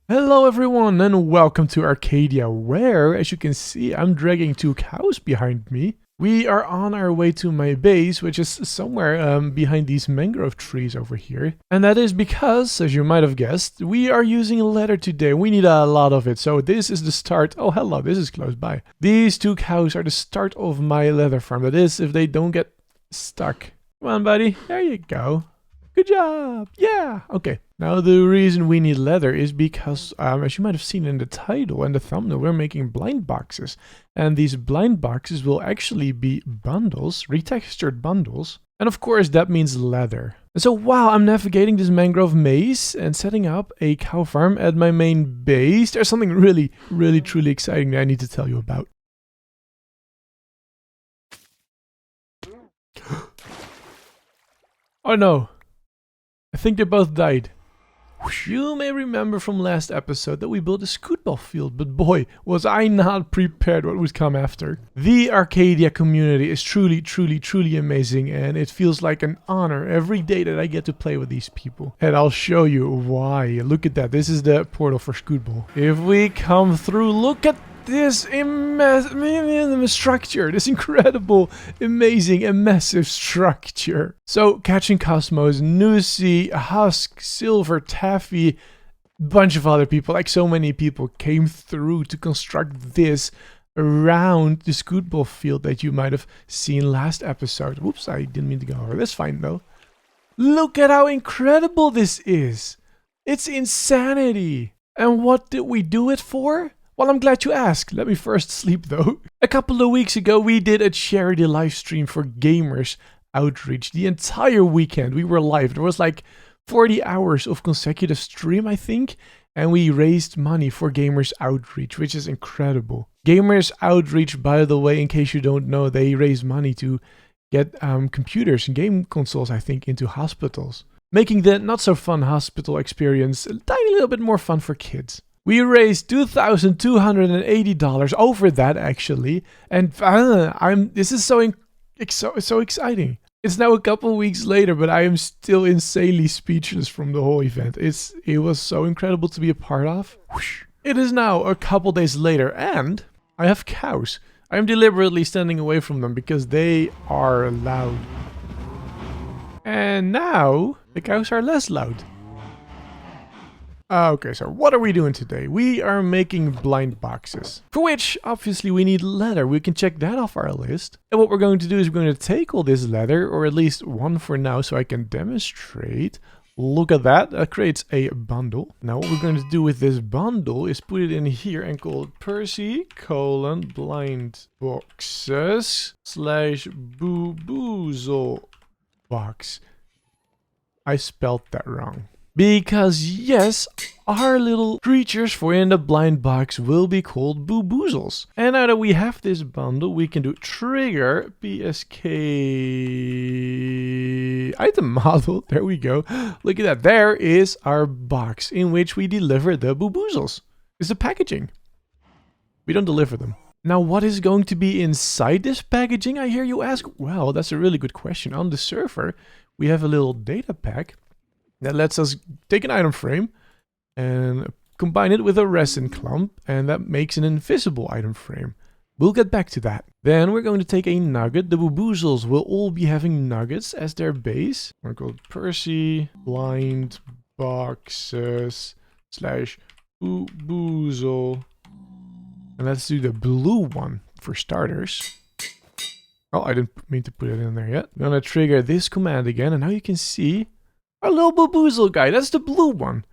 Hello everyone and welcome to Arcadia, where, as you can see, I'm dragging two cows behind me. We are on our way to my base, which is somewhere behind these mangrove trees over here. And that is because, as you might have guessed, we are using leather today. We need a lot of it, so this is the start. Oh, hello, this is close by. These two cows are the start of my leather farm. That is, if they don't get stuck. Come on, buddy. There you go. Good job! Yeah! Okay. Now the reason we need leather is because, as you might have seen in the title and the thumbnail, we're making blind boxes. And these blind boxes will actually be bundles, retextured bundles. And of course that means leather. And so while I'm navigating this mangrove maze and setting up a cow farm at my main base, there's something really, truly exciting that I need to tell you about. Oh no! I think they both died. You may remember from last episode that we built a scootball field, but boy, was I not prepared what would come after. The Arcadia community is truly amazing, and it feels like an honor every day that I get to play with these people. And I'll show you why. Look at that. This is the portal for scootball. If we come through, look at this structure, this incredible, amazing, and massive structure. So, Catching Cosmos, Nusi, Husk, Silver, Taffy, bunch of other people, like so many people, came through to construct this around the scootball field that you might have seen last episode. Whoops, I didn't mean to go over. That's fine though. Look at how incredible this is. It's insanity. And what did we do it for? Well, I'm glad you asked. Let me first sleep though. A couple of weeks ago, we did a charity live stream for Gamers Outreach. The entire weekend we were live. There was like 40 hours of consecutive stream, I think. And we raised money for Gamers Outreach, which is incredible. Gamers Outreach, by the way, in case you don't know, they raise money to get computers and game consoles, I think, into hospitals. Making the not so fun hospital experience a tiny little bit more fun for kids. We raised $2,280 over that actually, and this is so exciting. It's now a couple weeks later, but I am still insanely speechless from the whole event. It was so incredible to be a part of. It is now a couple days later, and I have cows. I am deliberately standing away from them because they are loud. And now the cows are less loud. Okay, so what are we doing today? We are making blind boxes, for which obviously we need leather. We can check that off our list. And what we're going to do is we're going to take all this leather, or at least one for now, so I can demonstrate. Look at that, that creates a bundle. Now what we're going to do with this bundle is put it in here and call it Percy : blind boxes / Booboozle box. I spelled that wrong. Because yes, our little creatures for in the blind box will be called Booboozles. And now that we have this bundle, we can do trigger PSK item model. There we go. Look at that. There is our box in which we deliver the Booboozles. It's the packaging. We don't deliver them. Now, what is going to be inside this packaging, I hear you ask? Well, that's a really good question. On the server, we have a little data pack that lets us take an item frame and combine it with a resin clump, and that makes an invisible item frame. We'll get back to that. Then we're going to take a nugget. The Booboozles will all be having nuggets as their base. We're called Percy blind boxes / Booboozle. And let's do the blue one for starters. Oh, I didn't mean to put it in there yet. I'm gonna trigger this command again, and now you can see our little Booboozle guy. That's the blue one.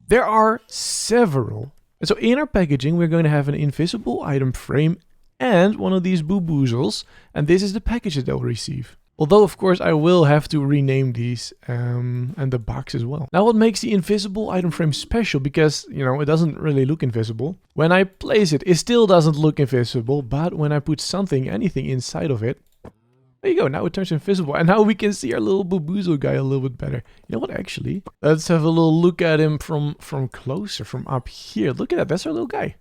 There are several. And so in our packaging, we're going to have an invisible item frame and one of these Booboozles. And this is the package that they'll receive. Although, of course, I will have to rename these and the box as well. Now, what makes the invisible item frame special? Because, you know, it doesn't really look invisible. When I place it, it still doesn't look invisible. But when I put anything inside of it, there you go, now it turns invisible. And now we can see our little Booboozle guy a little bit better. You know what, actually? Let's have a little look at him from closer, from up here. Look at that, that's our little guy.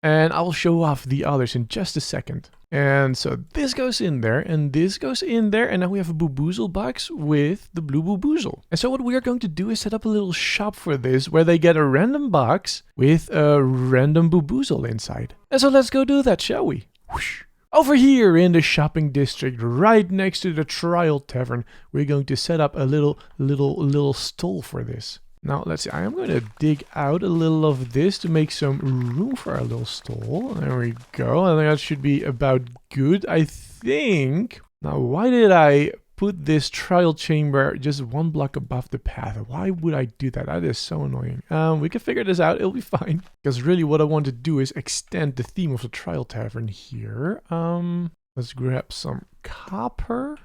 And I'll show off the others in just a second. And so this goes in there, and this goes in there, and now we have a Booboozle box with the blue Booboozle. And so what we are going to do is set up a little shop for this, where they get a random box with a random Booboozle inside. And so let's go do that, shall we? Whoosh. Over here in the shopping district, right next to the Trial Tavern, we're going to set up a little stall for this. Now, let's see, I am going to dig out a little of this to make some room for our little stall. There we go. I think that should be about good, I think. Now, why did I put this trial chamber just one block above the path? Why would I do that? That is so annoying. We can figure this out. It'll be fine. Because really what I want to do is extend the theme of the Trial Tavern here. Let's grab some copper.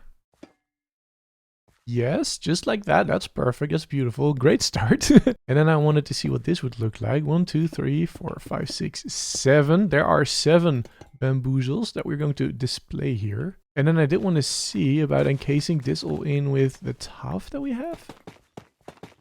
Yes, just like that. That's perfect. That's beautiful. Great start. And then I wanted to see what this would look like. 1, 2, 3, 4, 5, 6, 7. There are 7 bamboozles that we're going to display here. And then I did want to see about encasing this all in with the tuff that we have.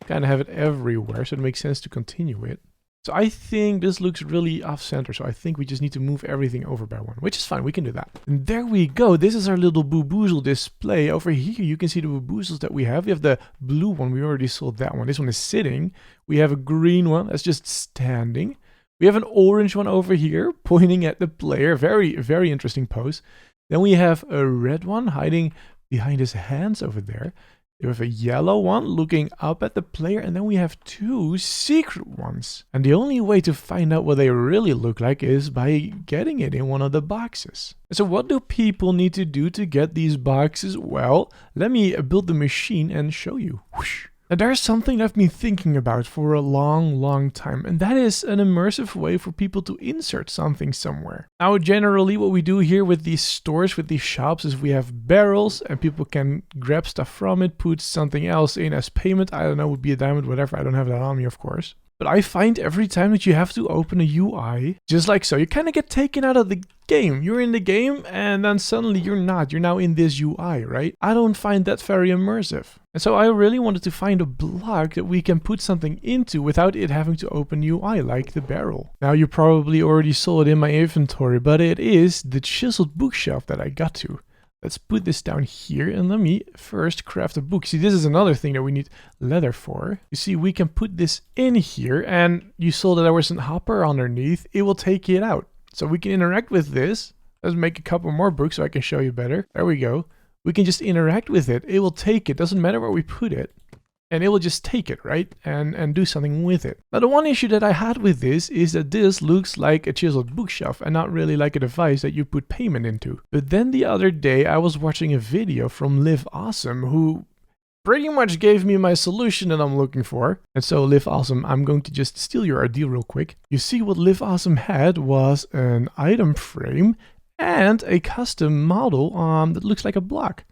Kind of have it everywhere, so it makes sense to continue it. So I think this looks really off-center, so I think we just need to move everything over by 1, which is fine, we can do that. And there we go, this is our little Booboozle display. Over here you can see the Booboozles that we have. We have the blue one, we already saw that one. This one is sitting. We have a green one that's just standing. We have an orange one over here, pointing at the player. Very, very interesting pose. Then we have a red one hiding behind his hands over there. We have a yellow one looking up at the player, and then we have 2 secret ones. And the only way to find out what they really look like is by getting it in one of the boxes. So what do people need to do to get these boxes? Well, let me build the machine and show you. Whoosh. Now there's something I've been thinking about for a long time, and that is an immersive way for people to insert something somewhere. Now generally what we do here with these stores, with these shops, is we have barrels and people can grab stuff from it, put something else in as payment. I don't know, would be a diamond, whatever. I don't have that on me, of course. But I find every time that you have to open a UI, just like so, you kind of get taken out of the game. You're in the game and then suddenly you're not. You're now in this UI, right? I don't find that very immersive. And so I really wanted to find a block that we can put something into without it having to open UI, like the barrel. Now you probably already saw it in my inventory, but it is the chiseled bookshelf that I got to. Let's put this down here and let me first craft a book. See, this is another thing that we need leather for. You see, we can put this in here and you saw that there was a hopper underneath. It will take it out. So we can interact with this. Let's make a couple more books so I can show you better. There we go. We can just interact with it. It will take it. Doesn't matter where we put it. And it will just take it, right? And do something with it. Now, the one issue that I had with this is that this looks like a chiseled bookshelf and not really like a device that you put payment into. But then the other day, I was watching a video from Live Awesome, who pretty much gave me my solution that I'm looking for. And so Live Awesome, I'm going to just steal your idea real quick. You see, what Live Awesome had was an item frame and a custom model that looks like a block.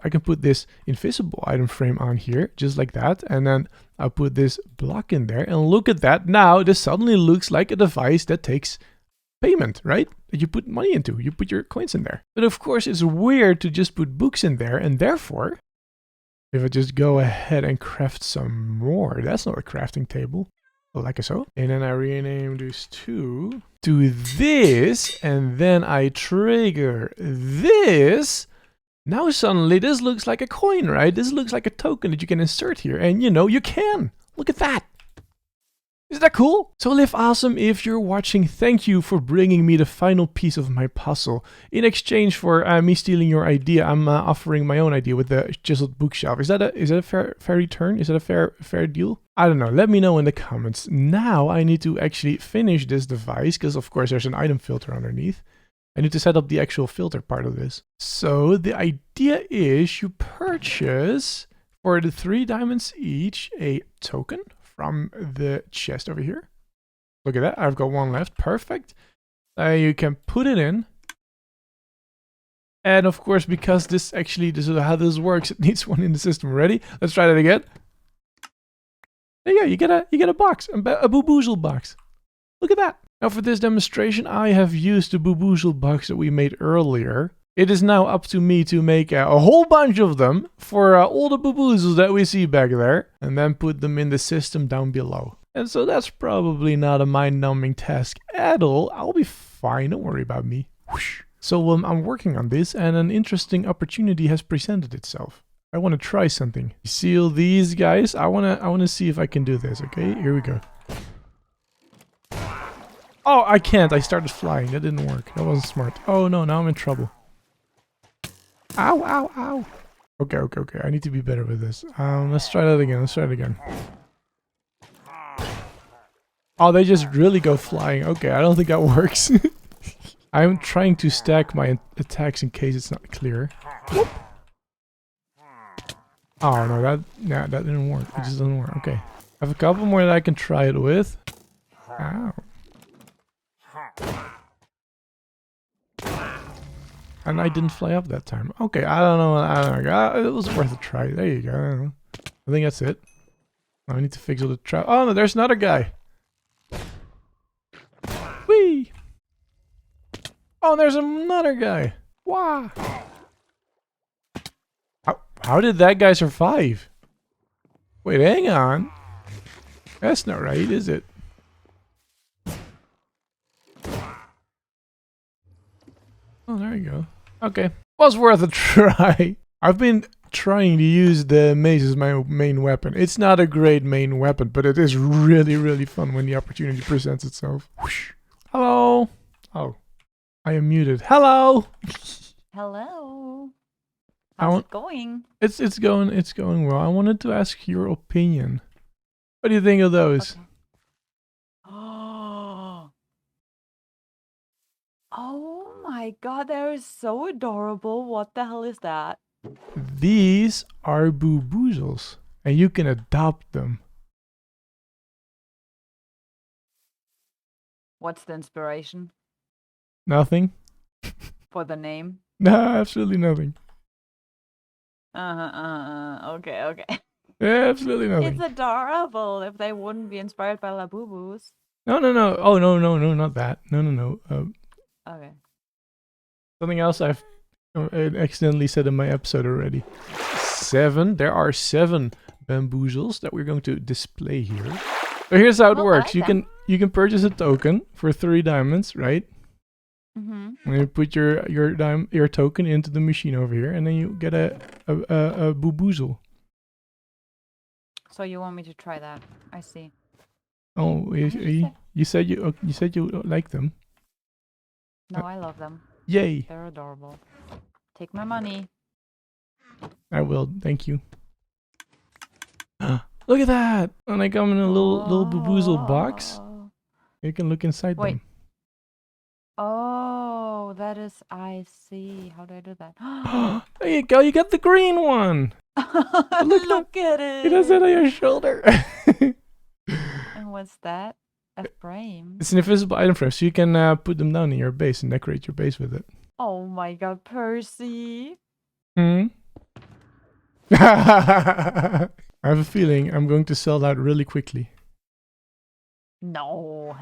I can put this invisible item frame on here, just like that. And then I'll put this block in there. And look at that. Now this suddenly looks like a device that takes payment, right? That you put money into. You put your coins in there. But of course, it's weird to just put books in there. And therefore, if I just go ahead and craft some more, that's not a crafting table. Like so. And then I rename these to this. And then I trigger this. Now suddenly this looks like a coin, right? This looks like a token that you can insert here. And you know, you can. Look at that. Isn't that cool? So Live Awesome, if you're watching, thank you for bringing me the final piece of my puzzle. In exchange for me stealing your idea, I'm offering my own idea with the chiseled bookshelf. Is that a fair return? Is that a fair deal? I don't know. Let me know in the comments. Now I need to actually finish this device because of course there's an item filter underneath. I need to set up the actual filter part of this. So the idea is you purchase for the 3 diamonds each a token from the chest over here. Look at that. I've got 1 left. Perfect. You can put it in. And of course, because this is how this works, it needs 1 in the system. Ready? Let's try that again. There you go. You get a box, a Booboozle box. Look at that. Now for this demonstration, I have used the Booboozle box that we made earlier. It is now up to me to make a whole bunch of them for all the Booboozles that we see back there. And then put them in the system down below. And so that's probably not a mind-numbing task at all. I'll be fine, don't worry about me. Whoosh. So I'm working on this, and an interesting opportunity has presented itself. I want to try something. Seal these guys. I wanna see if I can do this. Okay, here we go. Oh, I can't. I started flying. That didn't work. That wasn't smart. Oh no, now I'm in trouble. Ow, ow, ow. Okay, okay, okay. I need to be better with this. Let's try that again. Let's try it again. Oh, they just really go flying. Okay, I don't think that works. I'm trying to stack my attacks in case it's not clear. Whoop. Oh no, that didn't work. It just doesn't work. Okay, I have a couple more that I can try it with. Ow. And I didn't fly up that time. Okay, I don't know. It was worth a try. There you go. I think that's it. I need to fix all the trap. Oh no, there's another guy. Whee! Oh, there's another guy. Wow. How did that guy survive? Wait, hang on. That's not right, is it? Oh, there you go. Okay. Was worth a try. I've been trying to use the mace as my main weapon. It's not a great main weapon, but it is really, really fun when the opportunity presents itself. Whoosh. Hello. Oh, I am muted. Hello. Hello. How's it going? It's going well. I wanted to ask your opinion. What do you think of those? Okay. Oh my god, they're so adorable. What the hell is that? These are Booboozles, and you can adopt them. What's the inspiration Nothing? for the name? No, absolutely nothing. Okay, okay. Absolutely nothing. It's adorable if they wouldn't be inspired by Labubu's. No. Oh, no, not that. No. Okay. Something else I've accidentally said in my episode already. There are 7 bamboozles that we're going to display here. So here's how it works. You can purchase a token for 3 diamonds, right? And you put your token into the machine over here, and then you get a booboozle. So you want me to try that? I see. Oh, you said you like them. No, I love them. Yay! They're adorable. Take my money. I will. Thank you. Look at that! And they come in a little booboozle box. You can look inside them. Oh, that is. I see. How do I do that? There you go. You got the green one. Look at it. It has it on your shoulder. And what's that? A frame. It's an invisible item frame, so you can put them down in your base and decorate your base with it. Oh my god, Percy. I have a feeling I'm going to sell that really quickly. No,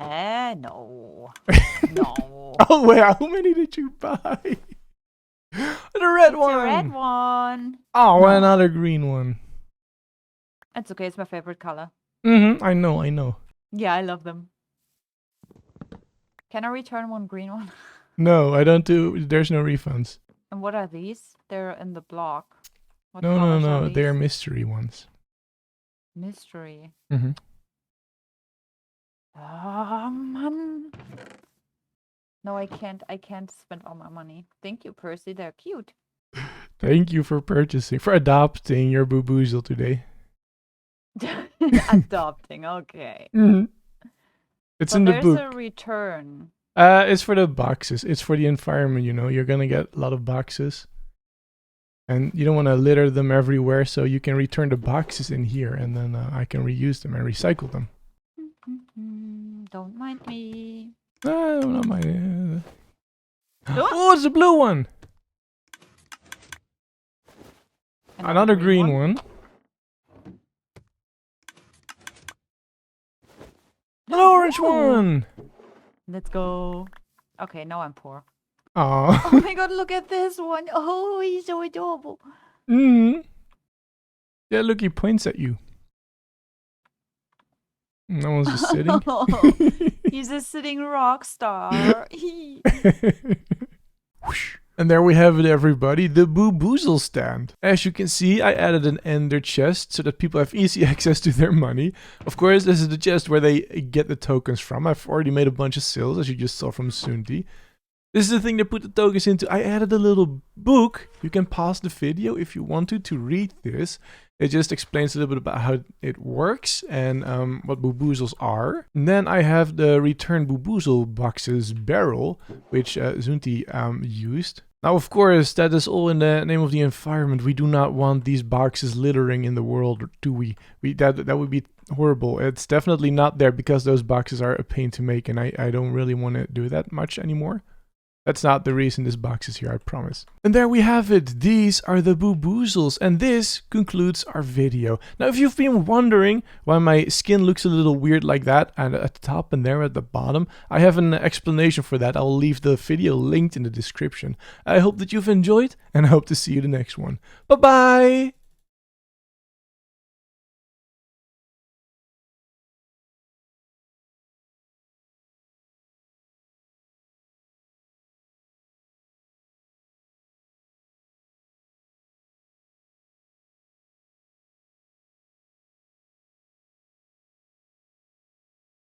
no. No. Oh, wait, how many did you buy? The red one. The red one. Oh, no. Another green one. It's okay, it's my favorite color. I know. Yeah, I love them. Can I return one green one? No, I don't do. There's no refunds. And what are these? They're in the block. What No. They're mystery ones. Mystery. Oh, Man. No, I can't. I can't spend all my money. Thank you, Percy. They're cute. Thank you for adopting your Booboozle today. Adopting, okay. It's so in the book. There's a return. It's for the boxes. It's for the environment, you know. You're gonna get a lot of boxes. And you don't want to litter them everywhere, so you can return the boxes in here, and then I can reuse them and recycle them. Don't mind me. No, not mine. Oh, it's a blue one! Another green one. An orange one! Let's go. Okay, now I'm poor. Aww. Oh my god, look at this one. Oh, he's so adorable. Yeah, look, he points at you. No one's just sitting. He's a sitting rock star. Whoosh. And there we have it, everybody, the Booboozle stand. As you can see, I added an ender chest so that people have easy access to their money. Of course, this is the chest where they get the tokens from. I've already made a bunch of sales, as you just saw from Sunti. This is the thing they put the tokens into. I added a little book. You can pause the video if you want to read this. It just explains a little bit about how it works and what Booboozles are. And then I have the return Booboozle boxes barrel, which Zunti used. Now, of course, that is all in the name of the environment. We do not want these boxes littering in the world, do we? That would be horrible. It's definitely not there because those boxes are a pain to make, and I don't really want to do that much anymore. That's not the reason this box is here, I promise. And there we have it. These are the Booboozles, and this concludes our video. Now, if you've been wondering why my skin looks a little weird like that, and at the top and there at the bottom, I have an explanation for that. I'll leave the video linked in the description. I hope that you've enjoyed, and I hope to see you in the next one. Bye-bye!